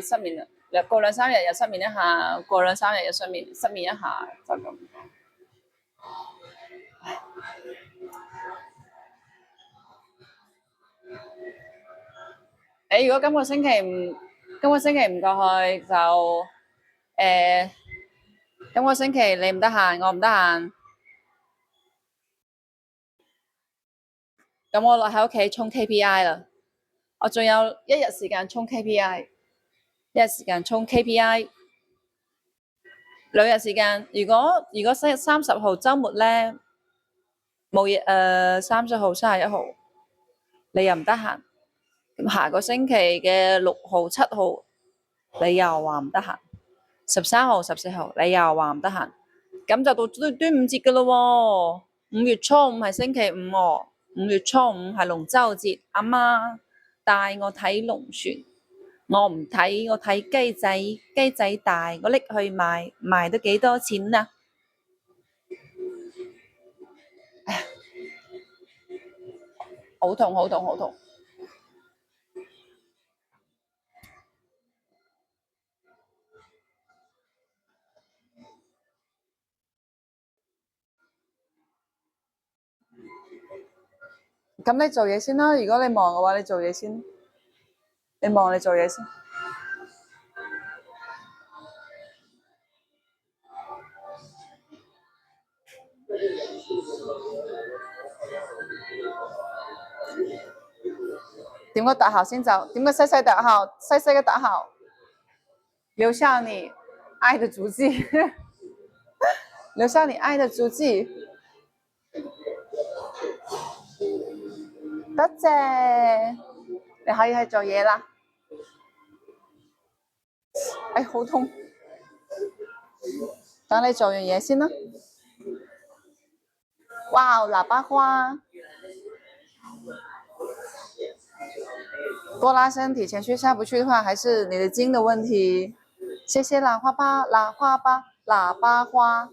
失眠啦，過兩三日又失眠一下，過兩三日又失眠一下，就咁。如果今個星期唔過去就今個星期你唔得閒，我唔得閒，咁我落喺屋企衝 KPI 啦。我仲有一日時間衝 KPI， 一日時間衝 KPI， 兩日時間。如果30號週末咧冇嘢，30號、31號你又唔得閒，咁下個星期嘅6號、7號你又話唔得閒，13號、14號你又話唔得閒，咁就到端午節噶咯喎。5月初5係星期5喎，5月初5係龍舟節，阿媽帶我睇龍船，我唔睇，我睇雞仔，雞仔大，我拎去賣，賣得幾多錢啊？好痛好痛好痛！咁你做嘢先啦，如果你忙嘅話，你做嘢先。你忙你做嘢先。點個特效先走？點個細細特效？細細嘅特效，留下你愛的足跡，留下你愛的足跡。多謝，你可以去做嘢啦。好痛，等你做完嘢先啦。哇，喇叭花，多拉伸體前屈下不去的話，還是你的筋的問題。謝謝喇叭吧，喇叭吧，喇叭花，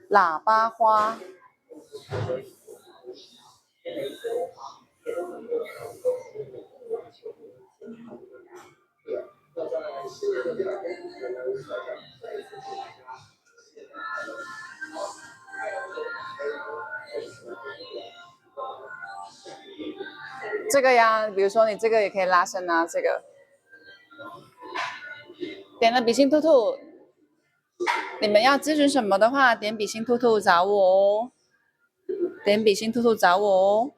喇叭花。這個呀，比如說你這個也可以拉伸啊，這個點了比心兔兔，你們要諮詢什麼的話，點比心兔兔找我哦，點比心兔兔找我哦。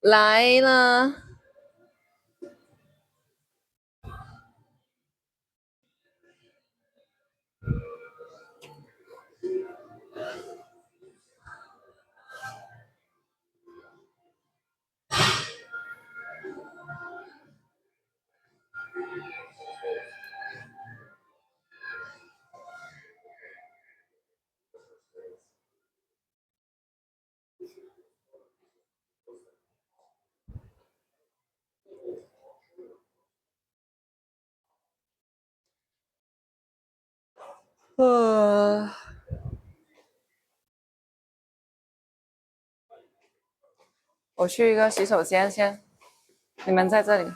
來了。我去一個洗手間先，你們在這裡，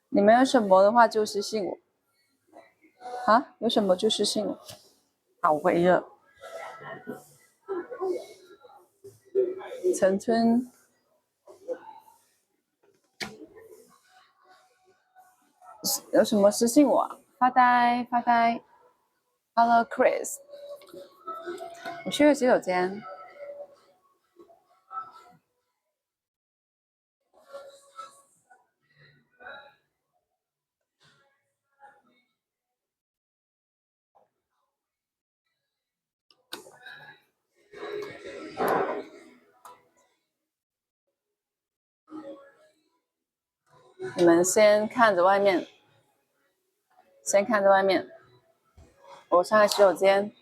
你們有什麼的話就私信我，啊，有什麼就私信我，好微熱，陳春，有什么私信我啊？发呆发呆。Hello Chris，我去个洗手间。你们先看着外面，先看着外面。我上个洗手间。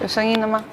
有声音了吗？